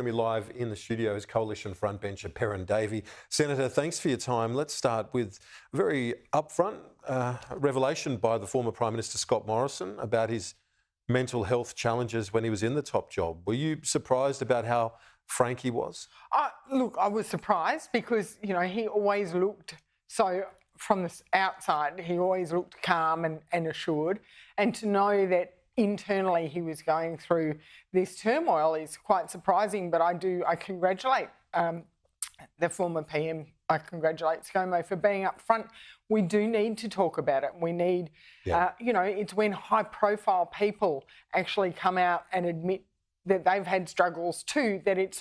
me live in the studio is Coalition frontbencher Perin Davey. Senator, thanks for your time. Let's start with a very upfront revelation by the former Prime Minister Scott Morrison about his mental health challenges when he was in the top job. Were you surprised about how frank he was? Look, I was surprised because, he always looked so, from the outside, he always looked calm and assured. And to know that internally he was going through this turmoil is quite surprising. But I congratulate the former PM. I congratulate ScoMo for being up front. We do need to talk about it. We need, it's when high-profile people actually come out and admit that they've had struggles too, that it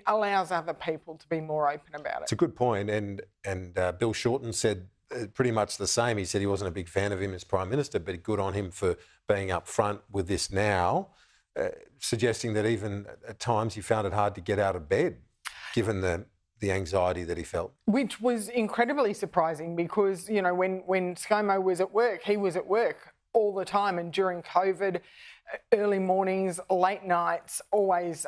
allows other people to be more open about it. It's a good point. And Bill Shorten said pretty much the same. He said he wasn't a big fan of him as Prime Minister, but good on him for being up front with this now, suggesting that even at times he found it hard to get out of bed, given the anxiety that he felt. Which was incredibly surprising because, when ScoMo was at work, he was at work all the time, and during COVID, early mornings, late nights, always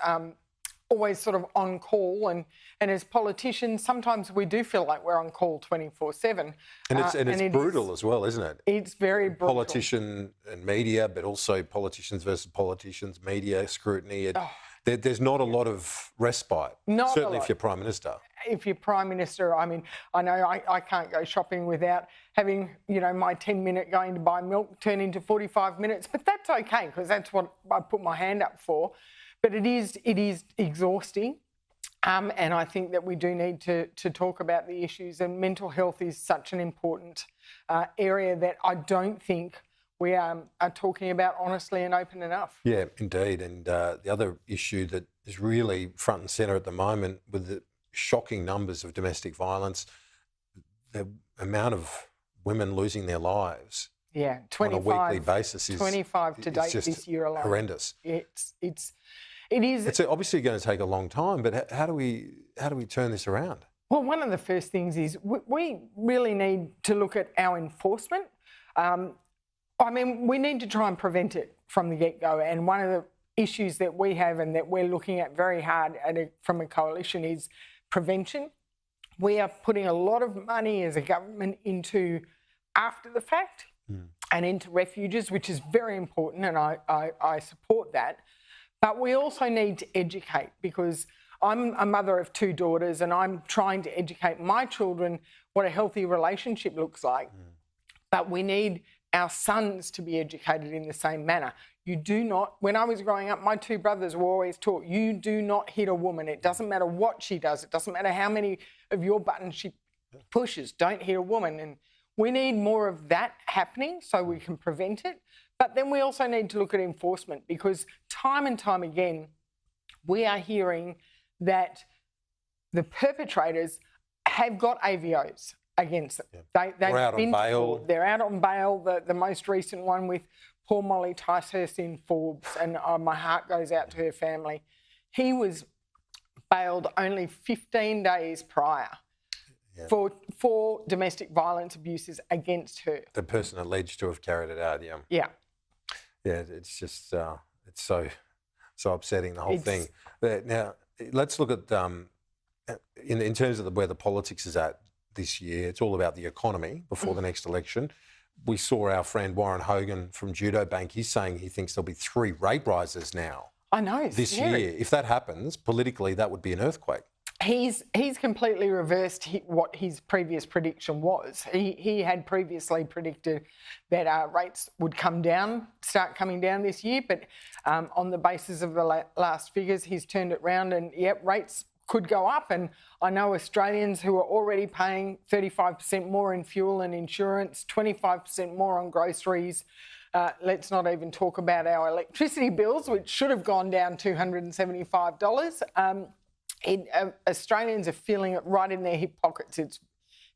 sort of on call. And as politicians, sometimes we do feel like we're on call 24/7. And it's brutal as well, isn't it? It's very brutal. Politician and media, but also politicians versus politicians, media scrutiny. There's not a lot of respite, certainly if you're Prime Minister. If you're Prime Minister, I know I can't go shopping without having, my 10-minute going to buy milk turn into 45 minutes, but that's okay because that's what I put my hand up for. But it is exhausting, and I think that we do need to talk about the issues, and mental health is such an important area that I don't think we are talking about honestly and open enough. Yeah, indeed. And the other issue that is really front and centre at the moment with the shocking numbers of domestic violence, the amount of women losing their lives on a weekly basis is 25 to date this year alone. Horrendous. It is. It's obviously going to take a long time, but how do we turn this around? Well, one of the first things is we really need to look at our enforcement. We need to try and prevent it from the get-go. And one of the issues that we have and that we're looking at very hard from a coalition is prevention. We are putting a lot of money as a government into after the fact and into refuges, which is very important, and I support that. But we also need to educate, because I'm a mother of 2 daughters and I'm trying to educate my children what a healthy relationship looks like. But we need our sons to be educated in the same manner. You do not, when I was growing up, my 2 brothers were always taught, you do not hit a woman. It doesn't matter what she does. It doesn't matter how many of your buttons she pushes. Don't hit a woman. And we need more of that happening so we can prevent it. But then we also need to look at enforcement, because time and time again, we are hearing that the perpetrators have got AVOs against them. Yeah. They're out on bail. They're out on bail. The most recent one with poor Molly Ticehurst in Forbes, and my heart goes out to her family. He was bailed only 15 days prior for domestic violence abuses against her. The person alleged to have carried it out, Yeah. Yeah, it's just, it's so upsetting, the whole thing. Now, let's look at, in terms of where the politics is at this year, it's all about the economy before the next election. We saw our friend Warren Hogan from Judo Bank. He's saying he thinks there'll be 3 rate rises now. I know. This year. If that happens, politically, that would be an earthquake. He's completely reversed what his previous prediction was. He had previously predicted that rates would start coming down this year, but on the basis of the last figures, he's turned it round, and rates could go up. And I know Australians who are already paying 35% more in fuel and insurance, 25% more on groceries. Let's not even talk about our electricity bills, which should have gone down $275. Australians are feeling it right in their hip pockets.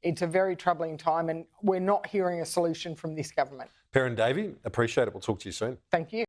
It's a very troubling time, and we're not hearing a solution from this government. Perin Davey, appreciate it. We'll talk to you soon. Thank you.